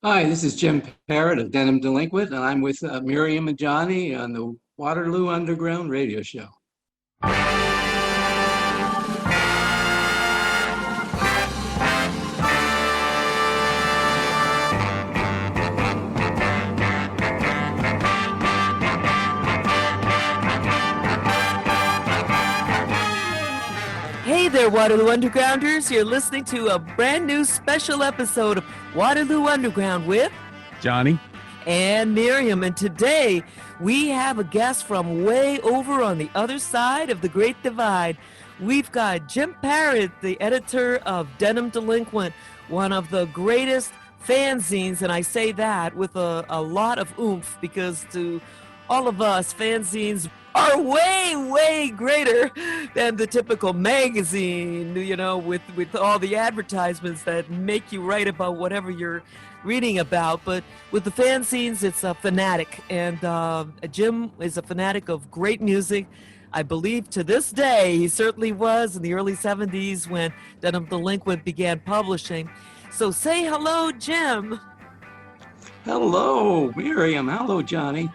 Hi, this is Jim Parrett of Denim Delinquent, and I'm with Miriam and Johnny on the Waterloo Underground radio show. Hey there, Waterloo Undergrounders. You're listening to a brand new special episode of Waterloo Underground with Johnny and Miriam. And today we have a guest from way over on the other side of the Great Divide. We've got Jim Parrett, the editor of Denim Delinquent, one of the greatest fanzines, and I say that with a lot of oomph because to all of us, fanzines are way greater than the typical magazine, with all the advertisements that make you write about whatever you're reading about. But with the fanzines, it's a fanatic, and Jim is a fanatic of great music. I believe to this day, he certainly was in the early 70s when Denim Delinquent began publishing. So say hello, Jim. Hello, Miriam. Hello, Johnny.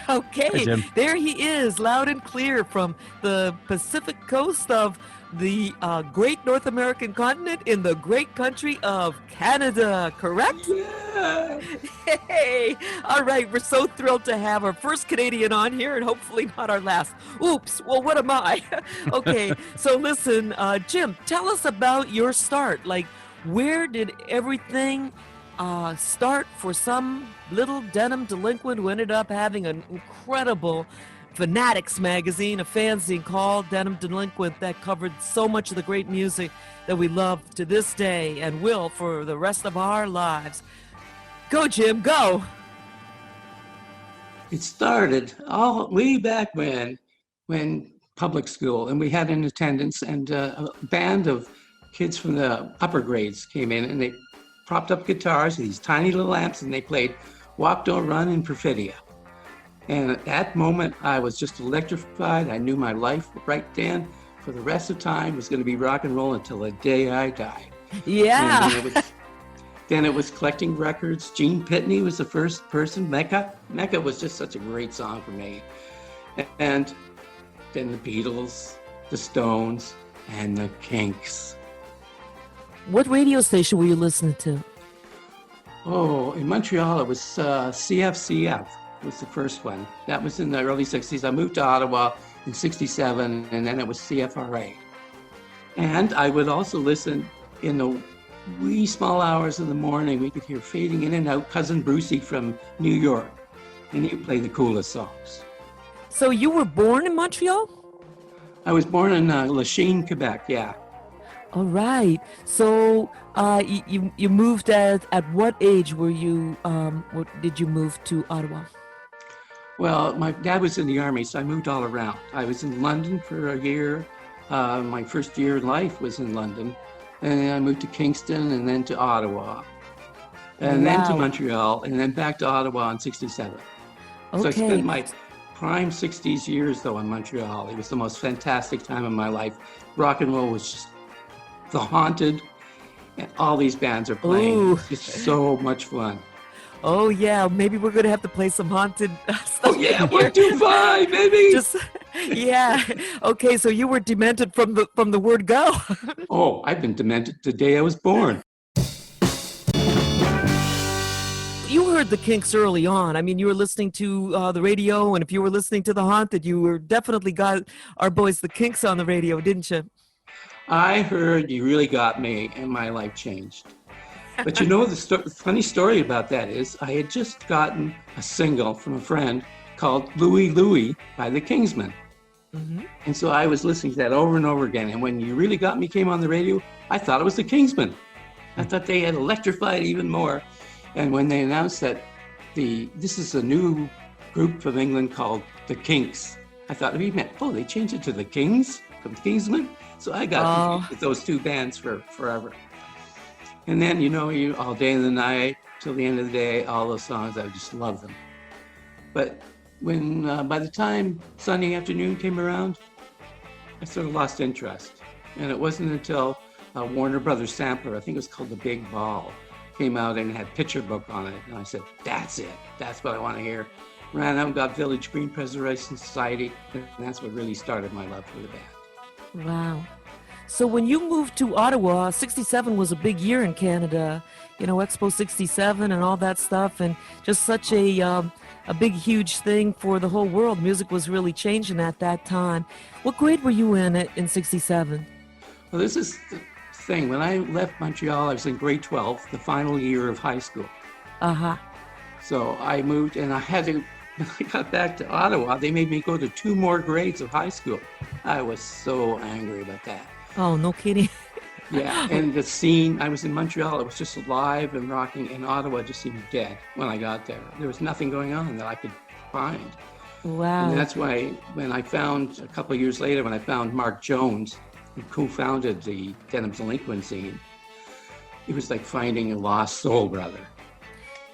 Okay, Hi, there he is, loud and clear from the Pacific coast of the great North American continent in the great country of Canada, correct? Yeah. Hey, all right, we're so thrilled to have our first Canadian on here and hopefully not our last. Oops, well, what am I? Okay, so listen, Jim, tell us about your start. Like, where did everything start for some little denim delinquent who ended up having an incredible Fanatics magazine, a fanzine called Denim Delinquent that covered so much of the great music that we love to this day and will for the rest of our lives. Go, Jim, go. It started all way back when public school, and we had an attendance, and a band of kids from the upper grades came in, and they propped up guitars with these tiny little amps, and they played Walk, Don't Run and Perfidia. And at that moment, I was just electrified. I knew my life right then for the rest of time was going to be rock and roll until the day I died. Yeah. And then it was collecting records. Gene Pitney was the first person. Mecca was just such a great song for me. And then the Beatles, the Stones, and the Kinks. What radio station were you listening to? Oh, in Montreal, it was CFCF was the first one. That was in the early 60s. I moved to Ottawa in 67, and then it was CFRA. And I would also listen in the wee small hours of the morning. We could hear fading in and out Cousin Brucey from New York, and he would play the coolest songs. So you were born in Montreal? I was born in Lachine, Quebec, yeah. All right. So you moved at what age were you? Did you move to Ottawa? Well, my dad was in the Army, so I moved all around. I was in London for a year. My first year in life was in London. And then I moved to Kingston and then to Ottawa. And then to Montreal and then back to Ottawa in 67. Okay. So I spent my prime 60s years, though, in Montreal. It was the most fantastic time of my life. Rock and roll was just The Haunted, and all these bands are playing. Ooh. It's just so much fun. Oh yeah, maybe we're gonna have to play some haunted stuff. Oh yeah, 1-2-5, baby. Just yeah. Okay, so you were demented from the word go. Oh, I've been demented the day I was born. You heard the Kinks early on. I mean, you were listening to the radio, and if you were listening to The Haunted, you were definitely got our boys, the Kinks, on the radio, didn't you? I heard You Really Got Me, and my life changed. But you know, the funny story about that is I had just gotten a single from a friend called Louie Louie by the Kingsmen. Mm-hmm. And so I was listening to that over and over again. And when You Really Got Me came on the radio, I thought it was the Kingsmen. I thought they had electrified even more. And when they announced that this is a new group from England called the Kinks, I thought, they changed it to the Kings from Kingsmen? So I got confused with those two bands for forever. And then, you all day and the night, till the end of the day, all those songs, I just love them. But when, by the time Sunday afternoon came around, I sort of lost interest. And it wasn't until Warner Brothers sampler, I think it was called The Big Ball, came out and had picture book on it. And I said, that's it. That's what I want to hear. Ran out and got Village Green Preservation Society. And that's what really started my love for the band. Wow. So when you moved to Ottawa, 67 was a big year in Canada, you know, Expo 67 and all that stuff, and just such a big, huge thing for the whole world. Music was really changing at that time. What grade were you in 67? Well, this is the thing. When I left Montreal, I was in grade 12, the final year of high school. Uh-huh. So I moved, and I had to, when I got back to Ottawa, they made me go to 2 more grades of high school. I was so angry about that. Oh, no kidding. Yeah, and the scene, I was in Montreal, it was just alive and rocking, and Ottawa just seemed dead when I got there. There was nothing going on that I could find. Wow. And that's why when I found, a couple of years later, when I found Mark Jones, who co-founded the Denim Delinquent scene, it was like finding a lost soul brother.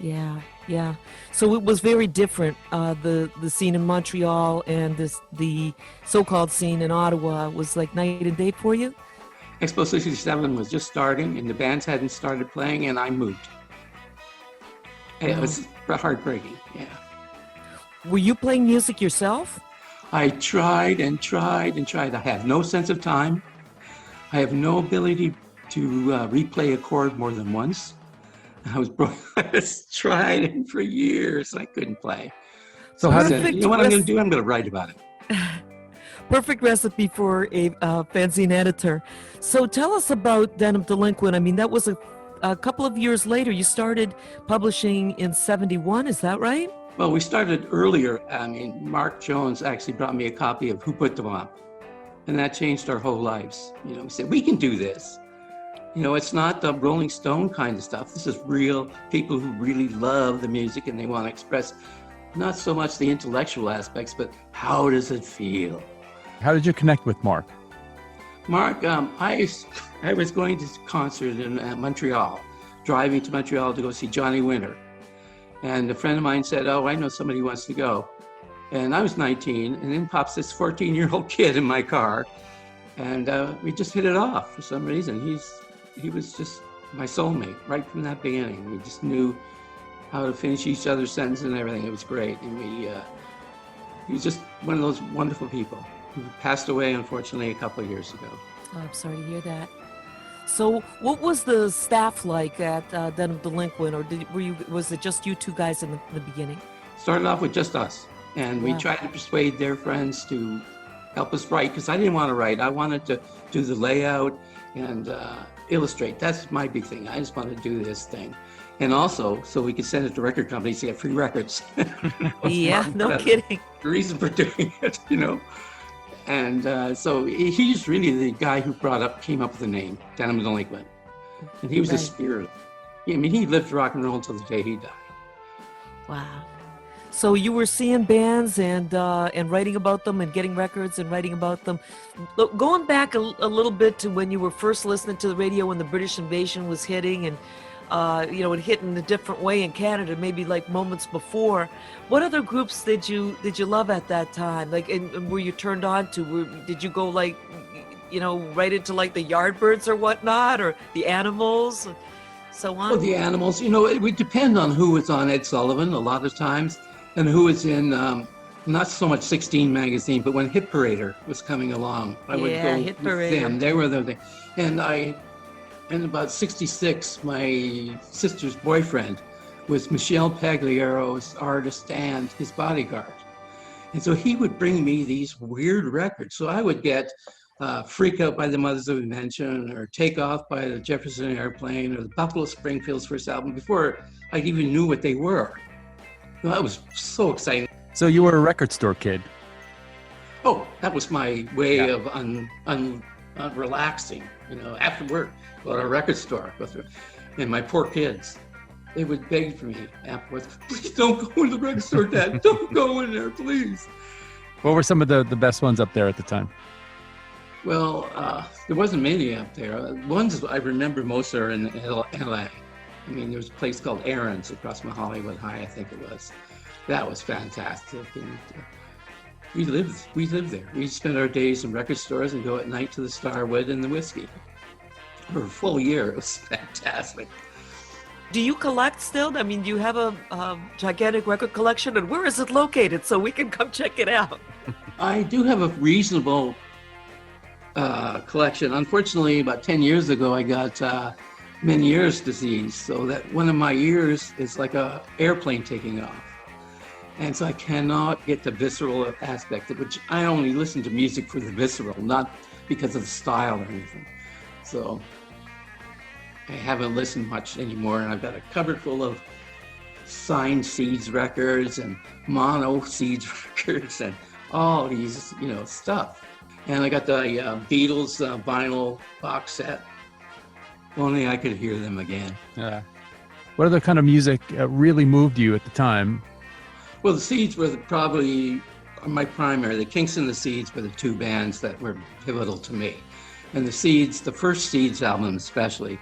Yeah, yeah. So it was very different, the scene in Montreal and the so-called scene in Ottawa was like night and day for you? Expo 67 was just starting, and the bands hadn't started playing, and I moved. And it was heartbreaking, yeah. Were you playing music yourself? I tried and tried and tried. I have no sense of time. I have no ability to replay a chord more than once. I was trying for years. I couldn't play. So I said, you know what I'm going to do? I'm going to write about it. Perfect recipe for a fanzine editor. So tell us about Denim Delinquent. I mean, that was a couple of years later. You started publishing in 71, is that right? Well, we started earlier. I mean, Mark Jones actually brought me a copy of Who Put Them Up, and that changed our whole lives. You know, we said, we can do this. You know, it's not the Rolling Stone kind of stuff. This is real people who really love the music and they want to express not so much the intellectual aspects, but how does it feel? How did you connect with Mark? Mark, I was going to a concert in Montreal, driving to Montreal to go see Johnny Winter. And a friend of mine said, oh, I know somebody who wants to go. And I was 19, and in pops this 14-year-old kid in my car. And we just hit it off for some reason. He was just my soulmate right from that beginning. We just knew how to finish each other's sentences and everything. It was great. And he was just one of those wonderful people who passed away, unfortunately, a couple of years ago. Oh, I'm sorry to hear that. So what was the staff like at Denim Delinquent, or was it just you two guys in the beginning? Started off with just us. And we tried to persuade their friends to help us write, because I didn't want to write. I wanted to do the layout and illustrate. That's my big thing. I just wanted to do this thing. And also, so we could send it to record companies to get free records. Yeah, no kidding. The reason for doing it, you know. And so he's really the guy who came up with the name, Denim Delinquent. And he was the spirit. I mean, he lived rock and roll until the day he died. Wow. So you were seeing bands and writing about them and getting records and writing about them. Going back a little bit to when you were first listening to the radio when the British invasion was hitting and it hit in a different way in Canada, maybe like moments before. What other groups did you love at that time? Like, and were you turned on to? Did you go like, right into like the Yardbirds or whatnot, or the Animals, so on? Well, the Animals, it would depend on who was on Ed Sullivan a lot of times, and who was in not so much 16 magazine, but when Hit Parader was coming along, I would go Hit with Parader. them. They were the thing. And in about 66, my sister's boyfriend was Michel Pagliero's artist and his bodyguard. And so he would bring me these weird records. So I would get Freak Out by the Mothers of Invention, or Take Off by the Jefferson Airplane, or the Buffalo Springfield's first album before I even knew what they were. That was so exciting. So you were a record store kid. Oh, that was my way of relaxing, after work, go to a record store, go through. And my poor kids, they would beg for me afterwards, please don't go in the record store, Dad. Don't go in there, please. What were some of the best ones up there at the time? Well, there wasn't many up there. Ones I remember most are in LA. I mean, there was a place called Aaron's across from Hollywood High, I think it was. That was fantastic. And we lived there. We spent our days in record stores and go at night to the Starwood and the Whiskey. For a full year, it was fantastic. Do you collect still? I mean, do you have a gigantic record collection, and where is it located so we can come check it out? I do have a reasonable collection. Unfortunately, about 10 years ago, I got Meniere's disease, so that one of my ears is like a airplane taking off. And so I cannot get the visceral aspect, of which I only listen to music for the visceral, not because of the style or anything. So I haven't listened much anymore, and I've got a cupboard full of signed Seeds records and mono Seeds records and all these, stuff. And I got the Beatles vinyl box set. Only I could hear them again. What other kind of music really moved you at the time? Well, the Seeds were probably my primary. The Kinks and the Seeds were the two bands that were pivotal to me. And the Seeds, the first Seeds album especially,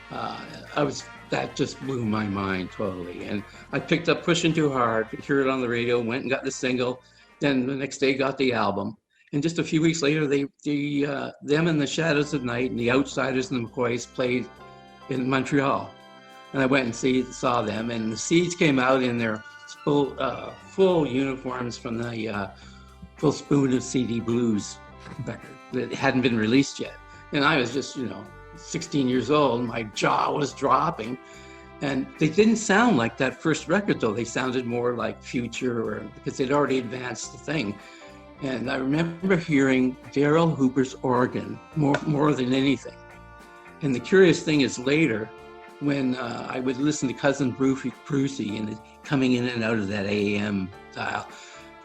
that just blew my mind totally. And I picked up Pushing Too Hard, could hear it on the radio, went and got the single, then the next day got the album. And just a few weeks later, them and the Shadows of Night and the Outsiders and the McCoys played in Montreal. And I went and saw them, and the Seeds came out in their full uniforms from the Full Spoon of CD Blues record that hadn't been released yet. And I was just, 16 years old, my jaw was dropping. And they didn't sound like that first record, though. They sounded more like Future, because they'd already advanced the thing. And I remember hearing Daryl Hooper's organ more than anything. And the curious thing is later, when I would listen to Cousin Brucey and coming in and out of that AM dial,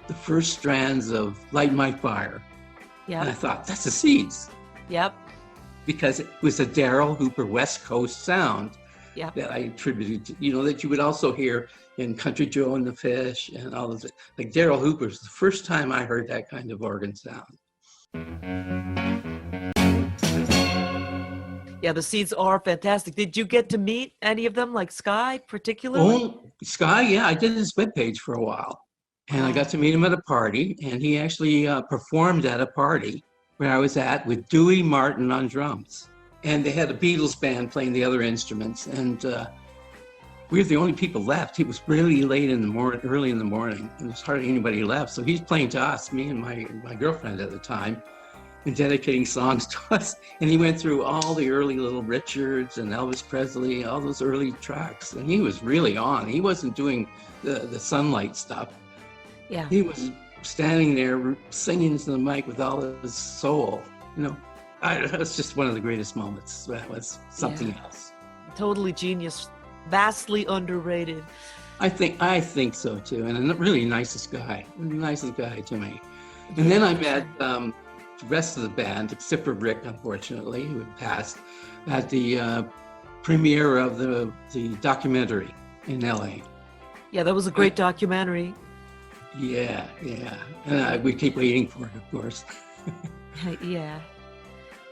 the first strands of Light My Fire. Yeah. And I thought, that's the Seeds. Yep. Because it was a Daryl Hooper West Coast sound. Yep. That I attributed to, that you would also hear in Country Joe and the Fish and all of it. Like Daryl Hooper's the first time I heard that kind of organ sound. Yeah, the Seeds are fantastic. Did you get to meet any of them, like Sky particularly? Oh, Sky, yeah, I did his webpage for a while. And I got to meet him at a party, and he actually performed at a party where I was at with Dewey Martin on drums. And they had a Beatles band playing the other instruments, and we were the only people left. It was really late in the morning, early in the morning, and there's hardly anybody left. So he's playing to us, me and my girlfriend at the time, and dedicating songs to us. And he went through all the early Little Richards and Elvis Presley, all those early tracks, and he was really on. He wasn't doing the Sunlight stuff. Yeah. He was standing there singing to the mic with all of his soul, It was just one of the greatest moments. That was something else. Totally genius, vastly underrated. I think so too, and a really nicest guy to me. And then I met the rest of the band, except for Rick, unfortunately, who had passed, at the premiere of the documentary in LA. Yeah, that was a great documentary. Yeah. And we keep waiting for it, of course. Yeah.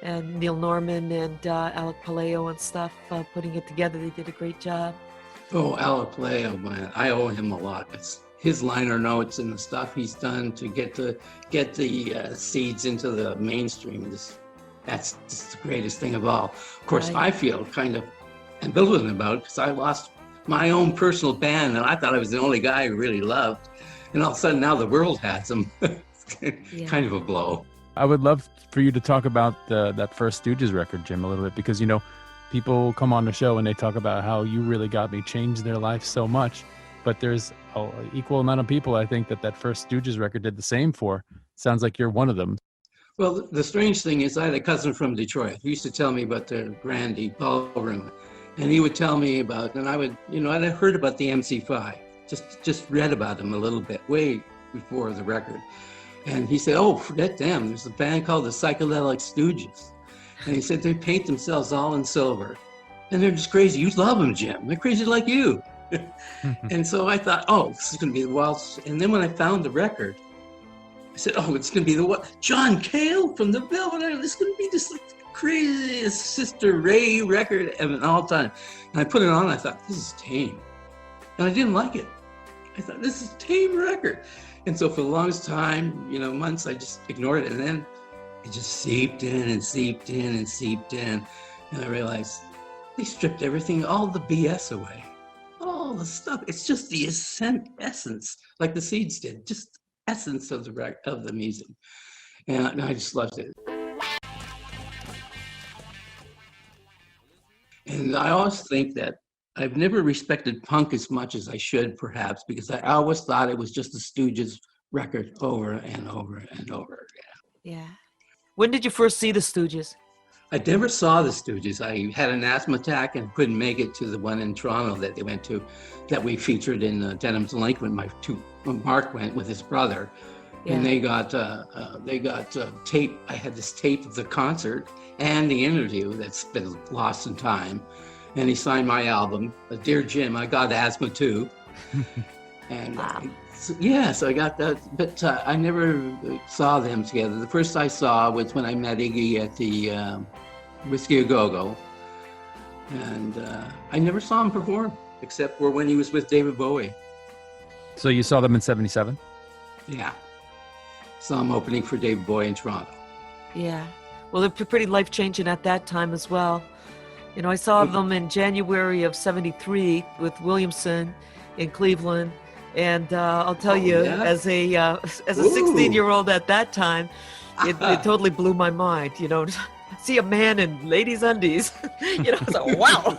And Neil Norman and Alec Paleo and stuff putting it together. They did a great job. Oh, Alec Paleo, man, I owe him a lot. It's his liner notes and the stuff he's done to get the Seeds into the mainstream. That's just the greatest thing of all. Of course, right. I feel kind of ambivalent about it because I lost my own personal band, and I thought I was the only guy who really loved. And all of a sudden, now the world has them. Kind of a blow. I would love for you to talk about that first Stooges record, Jim, a little bit, because, people come on the show and they talk about how you really got me, changed their life so much. But there's an equal amount of people, I think, that first Stooges record did the same for. Sounds like you're one of them. Well, the strange thing is I had a cousin from Detroit who used to tell me about the Grandy Ballroom. And he would tell me about, and I would, I'd heard about the MC5, just read about them a little bit, way before the record. And he said, oh, forget them. There's a band called the Psychedelic Stooges. And he said, they paint themselves all in silver. And they're just crazy. You love them, Jim. They're crazy like you. And so I thought, oh, this is going to be the wildest. And then when I found the record, I said, oh, it's going to be the John Cale from the Velvet. This is going to be this craziest Sister Ray record of all time. And I put it on, and I thought, this is tame. And I didn't like it. I thought, this is a tame record. And so for the longest time, months, I just ignored it. And then it just seeped in and seeped in and seeped in. And I realized They stripped everything, all the BS away, all the stuff. It's just the essence, like the Seeds did, just essence of the music, and I just loved it. And I always think that I've never respected punk as much as I should, perhaps, because I always thought it was just the Stooges record over and over and over again. Yeah. When did you first see the Stooges? I never saw the Stooges. I had an asthma attack and couldn't make it to the one in Toronto that they went to, that we featured in Denim Delinquent. Mark went with his brother, and they got tape. I had this tape of the concert and the interview that's been lost in time. And he signed my album, Dear Jim, I got asthma too. And wow. So I got that, but I never saw them together. The first I saw was when I met Iggy at the Whiskey A Go-Go. And I never saw him perform, except for when he was with David Bowie. So you saw them in 77? Yeah. Saw him opening for David Bowie in Toronto. Yeah. Well, they're pretty life-changing at that time as well. You know, I saw them in January of 73 with Williamson in Cleveland. And I'll tell you, as a 16-year-old at that time, it totally blew my mind, you know, see a man in ladies' undies, you know, I was like, wow.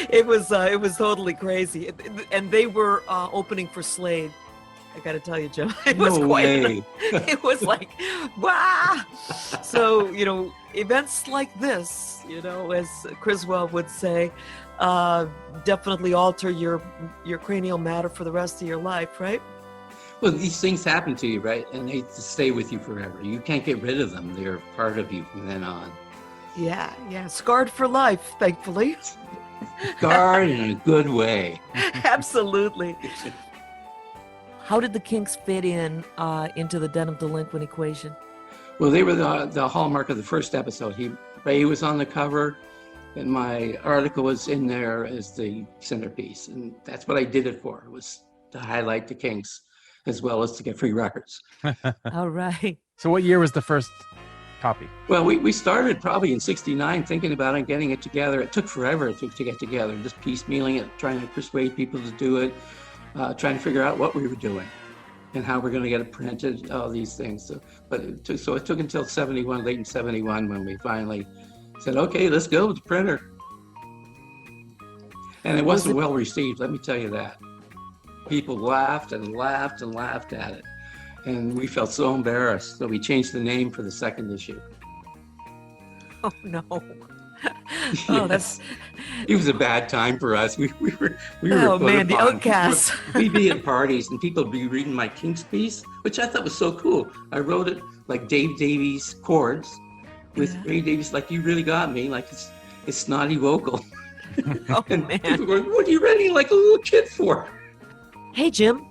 It was totally crazy. And they were opening for Slade. I got to tell you, Jim, it was it was like, wow. So, you know, events like this, you know, as Criswell would say, definitely alter your cranial matter for the rest of your life, right? Well, these things happen to you, right? And they stay with you forever. You can't get rid of them. They're part of you from then on. Yeah. Scarred for life, thankfully. Scarred in a good way. Absolutely. How did the Kinks fit in into the Denim Delinquent equation? Well, they were the hallmark of the first episode. Ray was on the cover, and my article was in there as the centerpiece. And that's what I did it for, was to highlight the Kinks, as well as to get free records. All right. So what year was the first copy? Well, we started probably in 69 thinking about it, getting it together. It took forever to get together, just piecemealing it, trying to persuade people to do it. Trying to figure out what we were doing and how we're going to get it printed, all these things. So it took until 71, late in 71, when we finally said, okay, let's go with the printer. And it wasn't well received, let me tell you that. People laughed and laughed and laughed at it. And we felt so embarrassed, so we changed the name for the second issue. Oh, no. Oh, It was a bad time for us. We were oh man, the outcasts. We'd be at parties and people would be reading my Kinks piece, which I thought was so cool. I wrote it like Dave Davies chords with Ray Davies, like you really got me, like it's snotty vocal. Oh and man. people were going, what are you writing like a little kid for? Hey Jim,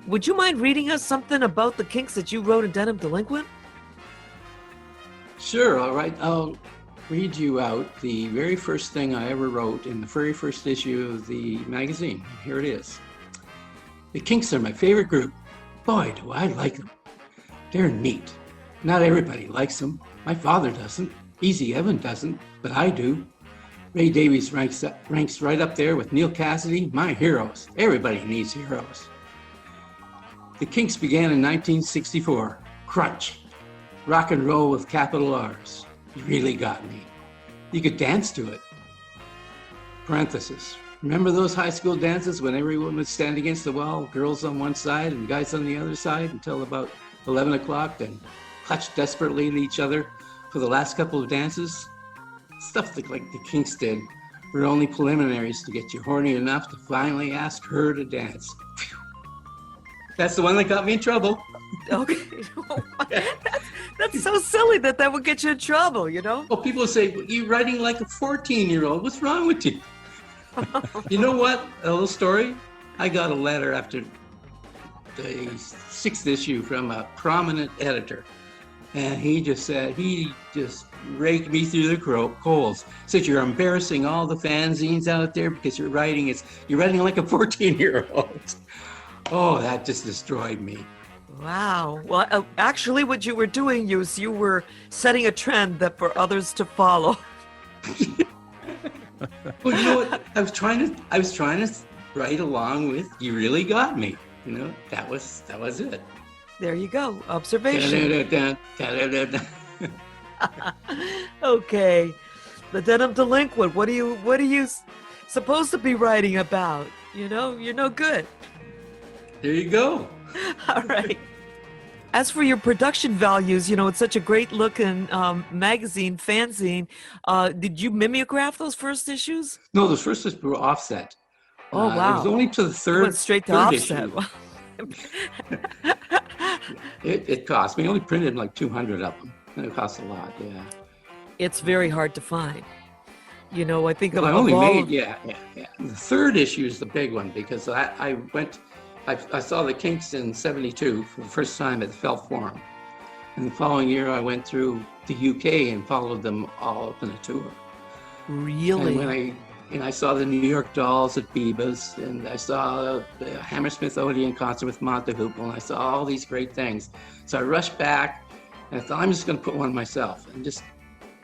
would you mind reading us something about the Kinks that you wrote in Denim Delinquent? Sure, all right. I'll read you out the very first thing I ever wrote in the very first issue of the magazine. Here it is. The Kinks are my favorite group. Boy, do I like them. They're neat. Not everybody likes them. My father doesn't. Easy Evan doesn't, but I do. Ray Davies ranks right up there with Neil Cassidy, my heroes. Everybody needs heroes. The Kinks began in 1964. Crunch. Rock and roll with capital R's. You really got me. You could dance to it. Parenthesis. Remember those high school dances when everyone would stand against the wall, girls on one side and guys on the other side until about 11 o'clock, then clutch desperately at each other for the last couple of dances? Stuff like the Kinks did were only preliminaries to get you horny enough to finally ask her to dance. Phew. That's the one that got me in trouble. Okay. That's so silly that would get you in trouble, you know? Well, people say, you're writing like a 14-year-old. What's wrong with you? You know what? A little story. I got a letter after the 6th issue from a prominent editor. And he just raked me through the coals. Said, you're embarrassing all the fanzines out there because you're writing like a 14-year-old. Oh, that just destroyed me. Wow. Well, actually, what you were doing is you were setting a trend that for others to follow. Well, you know what? I was trying to write along with "You Really Got Me." You know, that was it. There you go. Observation. Da-da-da-da, da-da-da-da. Okay. The Denim Delinquent. What are you supposed to be writing about? You know, you're no good. There you go. All right. As for your production values, you know, it's such a great looking magazine, fanzine. Did you mimeograph those first issues? No, the first issues were offset. Oh, wow. It was only to the You third. went straight to third offset. issue. It cost. We only printed like 200 of them, and it cost a lot. Yeah. It's very hard to find. You know, I think Well, I of only all made of- yeah. The third issue is the big one because I saw the Kinks in '72 for the first time at the Felt Forum, and the following year I went through the UK and followed them all up in a tour. Really? And I saw the New York Dolls at Biba's, and I saw the Hammersmith Odeon concert with Montehoople, and I saw all these great things. So I rushed back, and I thought, I'm just going to put one myself, and just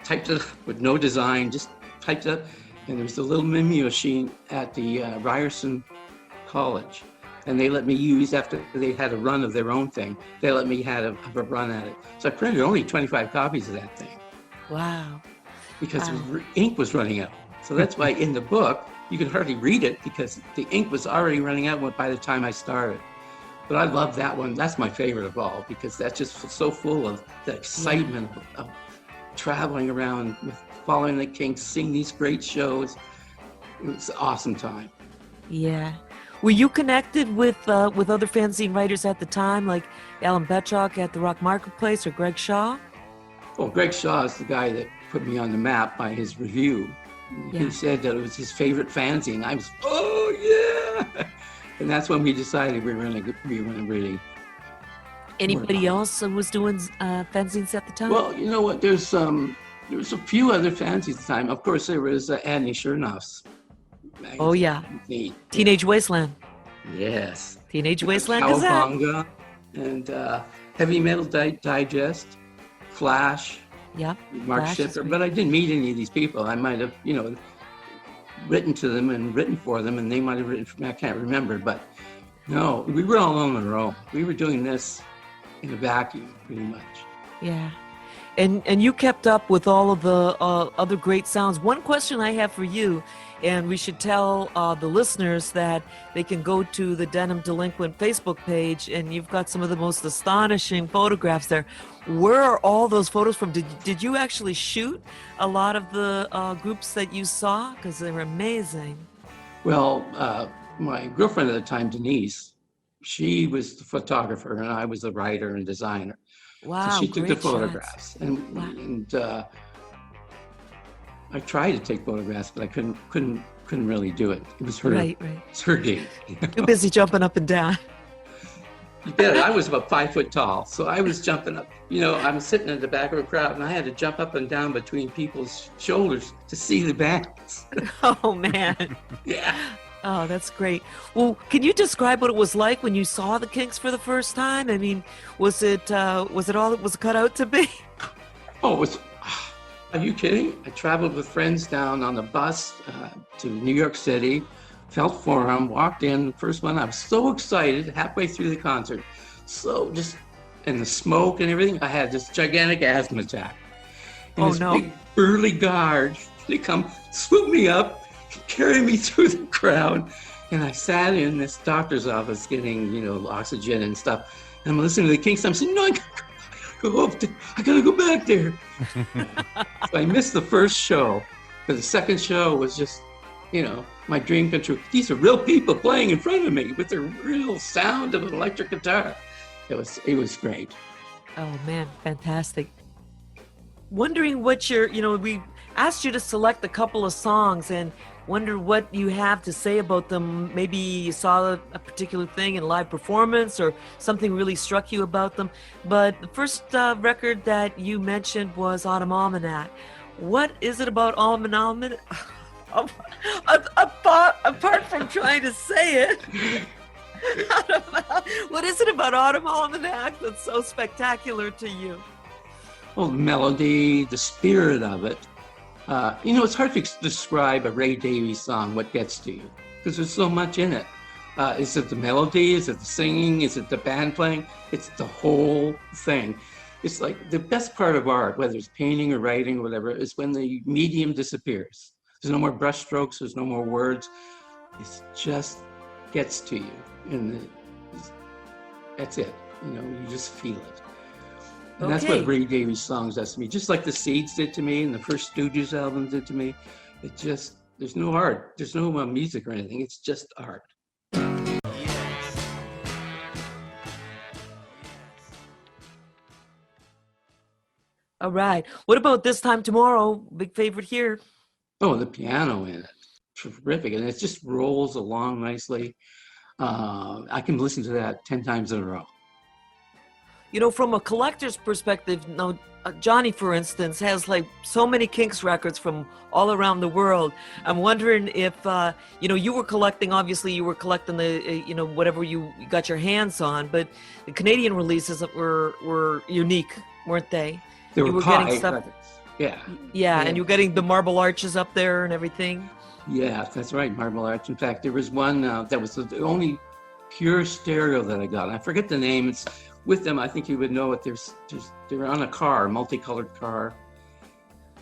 typed it up with no design, just typed it up. And there was a little mimi machine at the Ryerson College, and they let me use, after they had a run of their own thing, they let me have a run at it. So I printed only 25 copies of that thing. Wow. Because ink was running out. So that's why in the book, you could hardly read it because the ink was already running out by the time I started. But I love that one. That's my favorite of all because that's just so full of the excitement of traveling around, with following the Kinks, seeing these great shows. It was an awesome time. Yeah. Were you connected with other fanzine writers at the time, like Alan Betchock at the Rock Marketplace or Greg Shaw? Well, Greg Shaw is the guy that put me on the map by his review. Yeah. He said that it was his favorite fanzine. I was, oh yeah! And that's when we decided we were going to really. Anybody else was doing fanzines at the time? Well, you know what? There was a few other fanzines at the time. Of course, there was Annie Chernoff's magazine. Oh yeah, The Teenage Wasteland. Yes. Teenage Wasteland Gazette. Cowabunga and Heavy Metal Digest, Flash. Yeah. Mark Flash is Schiffer, great. but I didn't meet any of these people. I might have, written to them and written for them, and they might have written for me. I can't remember, but no, we were all on our own. We were doing this in a vacuum, pretty much. Yeah. And you kept up with all of the other great sounds. One question I have for you, and we should tell the listeners that they can go to the Denim Delinquent Facebook page, and you've got some of the most astonishing photographs there. Where are all those photos from? Did you actually shoot a lot of the groups that you saw? Because they were amazing. Well, my girlfriend at the time, Denise, she was the photographer, and I was the writer and designer. Wow, So she took the great photographs, shots. and Wow. and I tried to take photographs, but I couldn't really do it. It was her. Right. It's her gig. Too busy jumping up and down. You bet. I was about 5 foot tall, so I was jumping up. I'm sitting in the back of a crowd, and I had to jump up and down between people's shoulders to see the bands. Oh, man. Yeah. Oh, that's great. Well, can you describe what it was like when you saw the Kinks for the first time? I mean, was it all it was cut out to be? Oh, it was. Are you kidding? I traveled with friends down on the bus to New York City, Felt Forum, walked in, the first one. I was so excited halfway through the concert. So and the smoke and everything, I had this gigantic asthma attack. And this big burly guard, they come swoop me up, carry me through the crowd. And I sat in this doctor's office getting, oxygen and stuff. And I'm listening to the Kinks. I'm saying, no, I gotta go up there. I gotta go back there. So I missed the first show, but the second show was just, my dream come true. These are real people playing in front of me with the real sound of an electric guitar. It was great. Oh, man, fantastic. Wondering what we asked you to select a couple of songs and wonder what you have to say about them. Maybe you saw a particular thing in live performance or something really struck you about them. But the first record that you mentioned was Autumn Almanac. What is it about Autumn Almanac? Apart from trying to say it, what is it about Autumn Almanac that's so spectacular to you? Well, the melody, the spirit of it, It's hard to describe a Ray Davies song, what gets to you, because there's so much in it. Is it the melody? Is it the singing? Is it the band playing? It's the whole thing. It's like the best part of art, whether it's painting or writing or whatever, is when the medium disappears. There's no more brush strokes. There's no more words. It just gets to you. And that's it. You just feel it. And that's what Ray Davies songs does to me. Just like the Seeds did to me and the first Stooges album did to me. There's no art. There's no music or anything. It's just art. All right. What about This Time Tomorrow? Big favorite here. Oh, the piano in it. Terrific. And it just rolls along nicely. I can listen to that 10 times in a row. From a collector's perspective, now Johnny, for instance, has like so many Kinks records from all around the world. I'm wondering if, you were collecting, obviously you were collecting the, whatever you got your hands on, but the Canadian releases were unique, weren't they? They were getting stuff. Records. Yeah. Yeah, and you were getting the marble arches up there and everything. Yeah, that's right, marble arch. In fact, there was one that was the only pure stereo that I got. I forget the name. It's with them. I think you would know it. They're on a car, multicolored car.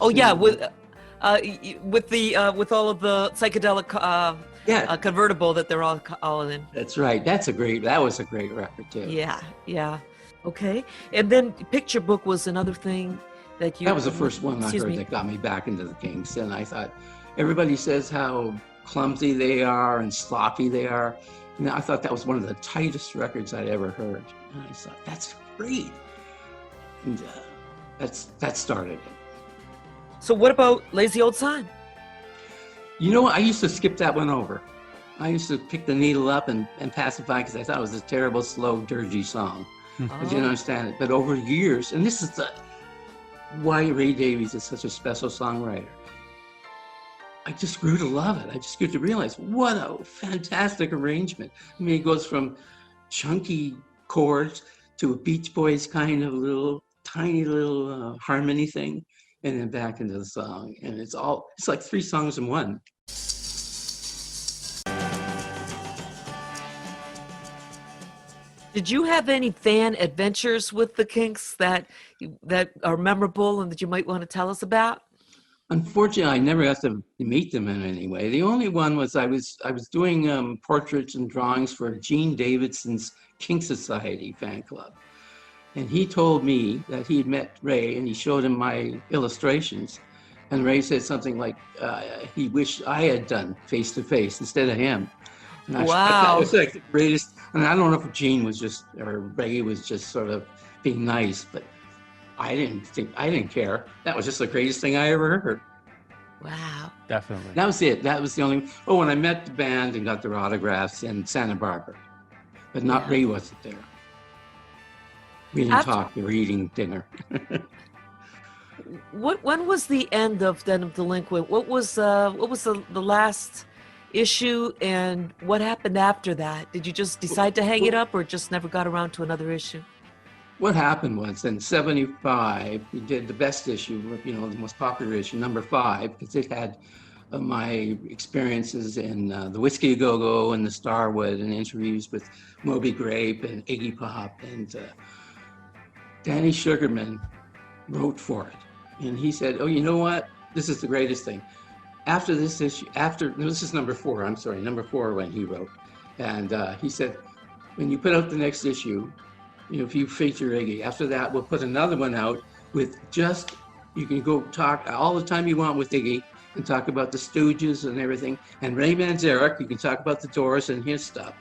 Oh yeah, with all of the psychedelic convertible that they're all in. That's right. That was a great record too. Yeah. Okay. And then Picture Book was another thing that you. That was the first one I heard that got me back into the Kinks, and I thought everybody says how clumsy they are and sloppy they are. And I thought that was one of the tightest records I'd ever heard. And I thought, that's great. And that started it. So what about Lazy Old Time? I used to skip that one over. I used to pick the needle up and pacify because I thought it was a terrible, slow, dirgy song. I didn't understand it. But over years, and this is why Ray Davies is such a special songwriter. I just grew to love it. I just grew to realize what a fantastic arrangement. I mean, it goes from chunky chords to a Beach Boys kind of tiny little harmony thing, and then back into the song. And it's like 3 songs in one. Did you have any fan adventures with the Kinks that are memorable and that you might want to tell us about? Unfortunately, I never got to meet them in any way. The only one was I was doing portraits and drawings for Gene Davidson's Kink Society fan club. And he told me that he had met Ray and he showed him my illustrations. And Ray said something like, he wished I had done face to face instead of him. And wow. That was like the greatest. And I don't know if Gene was or Ray was just sort of being nice, but I didn't care. That was just the greatest thing I ever heard. Wow. Definitely. That was it. That was the only. Oh, and I met the band and got their autographs in Santa Barbara, but not Ray wasn't there. We didn't talk. We were eating dinner. When was the end of Denim Delinquent? What was the last issue, and what happened after that? Did you just decide to hang it up, or just never got around to another issue? What happened was in '75, we did the best issue, the most popular issue, number 5, because it had my experiences in the Whiskey A Go-Go and the Starwood and interviews with Moby Grape and Iggy Pop. And Danny Sugarman wrote for it. And he said, oh, you know what? This is the greatest thing. After this issue, this is number 4, number 4 when he wrote. And he said, when you put out the next issue, if you feature Iggy, after that, we'll put another one out with you can go talk all the time you want with Iggy and talk about the Stooges and everything. And Ray Manzarek, you can talk about the Doors and his stuff.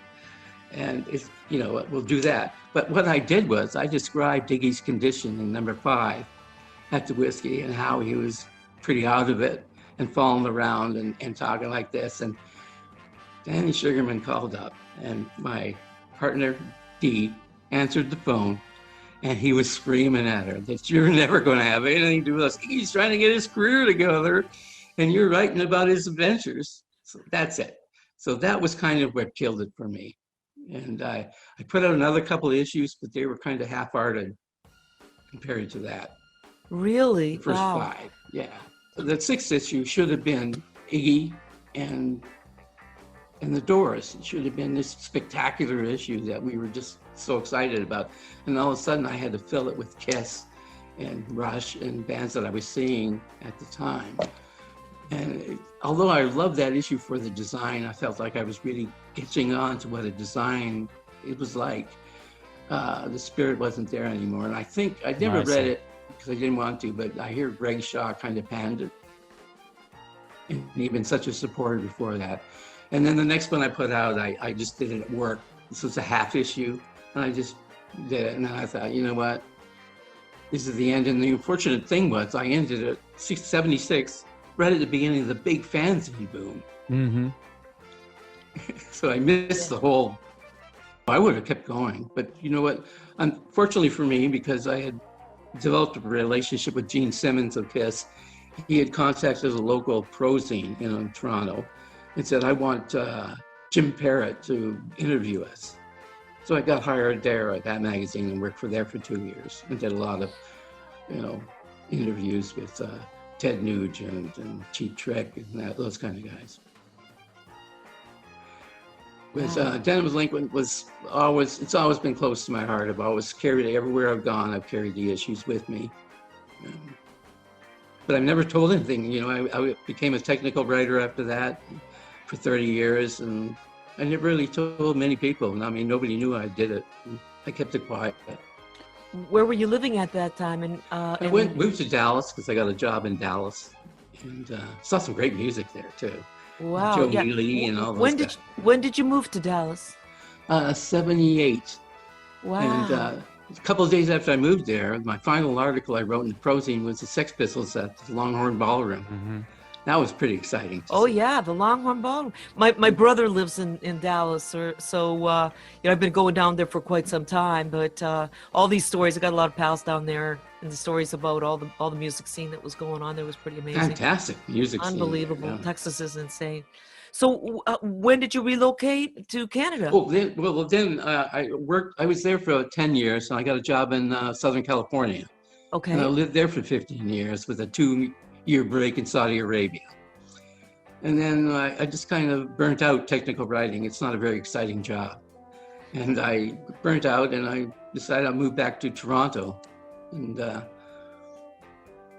And we'll do that. But what I did was I described Iggy's condition in number 5 at the Whiskey and how he was pretty out of it and falling around and talking like this. And Danny Sugarman called up, and my partner, Dee, answered the phone, and he was screaming at her that you're never going to have anything to do with us. He's trying to get his career together, and you're writing about his adventures. So that's it. So that was kind of what killed it for me. And I put out another couple of issues, but they were kind of half-hearted compared to that. Really? The first wow. 5, yeah. the sixth issue should have been Iggy and the Doors. It should have been this spectacular issue that we were just so excited about. And all of a sudden I had to fill it with Kiss and Rush and bands that I was seeing at the time. And although I loved that issue for the design, I felt like I was really catching on to what a design it was like. The spirit wasn't there anymore. And I think I never read it because I didn't want to, but I hear Greg Shaw kind of panned it. And he'd been such a supporter before that. And then the next one I put out, I just did it at work. This was a half issue, and I just did it. And then I thought, you know what? This is the end. And the unfortunate thing was I ended at 76, right at the beginning of the big fanzine boom. Mm-hmm. So I missed the whole, I would have kept going. But you know what? Unfortunately for me, because I had developed a relationship with Gene Simmons of Kiss, he had contacted a local prozine in Toronto and said, I want Jim Parrett to interview us. So I got hired there at that magazine and worked there for 2 years and did a lot of, interviews with Ted Nugent and Cheap Trick and those kind of guys. But Denim Delinquent it's always been close to my heart. I've always carried it everywhere I've gone. I've carried the issues with me. But I've never told anything. I became a technical writer after that for 30 years, and I never really told many people. I mean, nobody knew I did it. I kept it quiet. Where were you living at that time? And I moved to Dallas because I got a job in Dallas, and saw some great music there too. Wow, Joe Neely and all those guys. When did you move to Dallas? 78. Wow. And a couple of days after I moved there, my final article I wrote in the prozine was the Sex Pistols at the Longhorn Ballroom. Mm-hmm. That was pretty exciting. Oh yeah, the Longhorn Ballroom. My brother lives in Dallas, so I've been going down there for quite some time. But all these stories, I got a lot of pals down there, and the stories about all the music scene that was going on there was pretty amazing. Fantastic music scene. Unbelievable. Yeah. Texas is insane. So when did you relocate to Canada? Oh, then I was there for 10 years, and I got a job in Southern California. Okay. And I lived there for 15 years with a 2-year break in Saudi Arabia. And then I just kind of burnt out technical writing. It's not a very exciting job. And I burnt out, and I decided I'd move back to Toronto and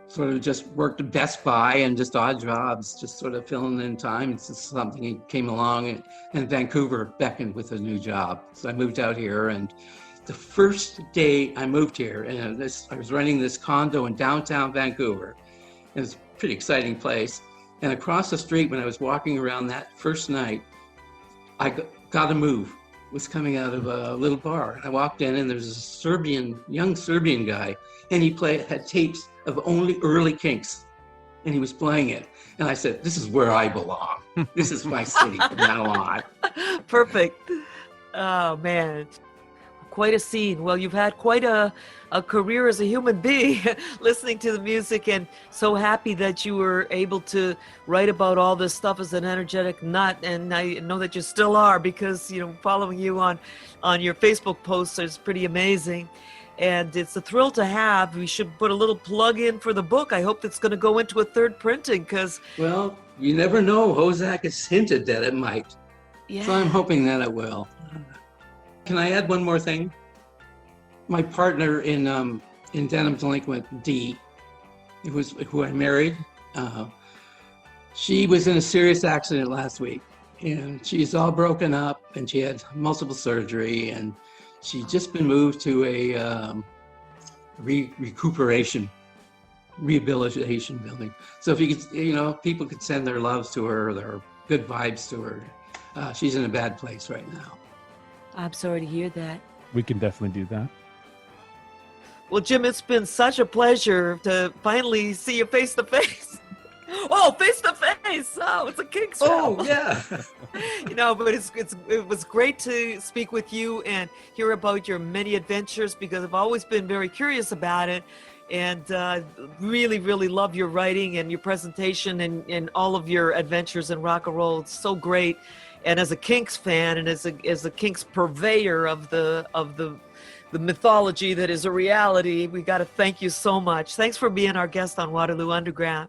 sort of just worked at Best Buy and just odd jobs, just sort of filling in time. It's just something came along, and Vancouver beckoned with a new job. So I moved out here, and the first day I moved here, and I was renting this condo in downtown Vancouver. It was a pretty exciting place. And across the street, when I was walking around that first night, I got a move. Was coming out of a little bar. I walked in, and there was a young Serbian guy, and he had tapes of only early Kinks, and he was playing it. And I said, this is where I belong. This is my city from now on. Perfect. Oh, man. Quite a scene. Well, you've had quite a career as a human being listening to the music, and so happy that you were able to write about all this stuff as an energetic nut. And I know that you still are, because following you on your Facebook posts is pretty amazing. And it's a thrill to have. We should put a little plug in for the book. I hope that's going to go into a third printing, because... Well, you never know. Hozak has hinted that it might. Yeah. So I'm hoping that it will. Can I add one more thing? My partner in Denim Delinquent, Dee, who I married, she was in a serious accident last week, and she's all broken up, and she had multiple surgery, and she's just been moved to a rehabilitation building. So if you could, people could send their loves to her, their good vibes to her. She's in a bad place right now. I'm sorry to hear that. We can definitely do that. Well, Jim, it's been such a pleasure to finally see you face to face. Oh, face to face! Oh, it's a Kinks show. Oh, yeah. But it was great to speak with you and hear about your many adventures, because I've always been very curious about it, and really, really love your writing and your presentation and all of your adventures in rock and roll. It's so great. And as a Kinks fan, and as a Kinks purveyor of the mythology that is a reality, we got to thank you so much. Thanks for being our guest on Waterloo Underground.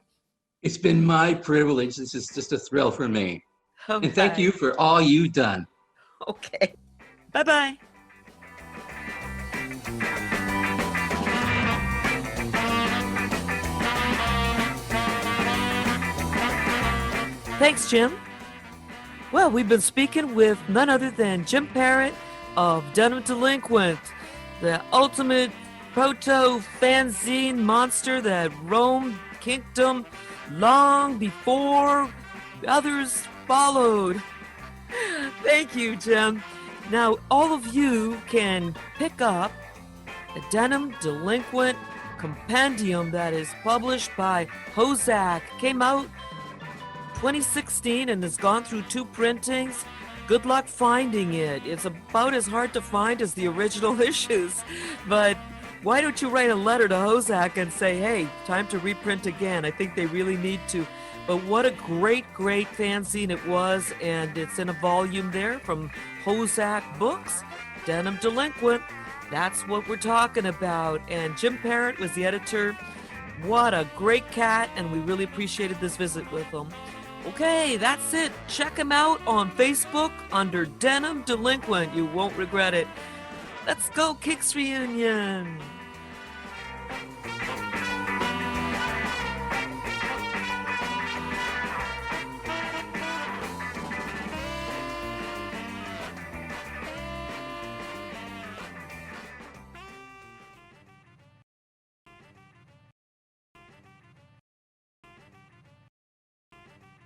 It's been my privilege. This is just a thrill for me. Okay. And thank you for all you've done. Okay. Bye-bye. Thanks, Jim. Well, we've been speaking with none other than Jim Parrett of Denim Delinquent, the ultimate proto fanzine monster that roamed Kinkdom long before others followed. Thank you, Jim. Now, all of you can pick up the Denim Delinquent compendium that is published by Hozak. Came out 2016 and has gone through 2 printings. Good luck finding it. It's about as hard to find as the original issues. But why don't you write a letter to Hozak and say, hey, time to reprint again. I think they really need to. But what a great, great fanzine it was. And it's in a volume there from Hozak Books, Denim Delinquent. That's what we're talking about. And Jim Parrett was the editor. What a great cat. And we really appreciated this visit with him. Okay, that's it. Check him out on Facebook under Denim Delinquent. You won't regret it. Let's go, Kinks reunion.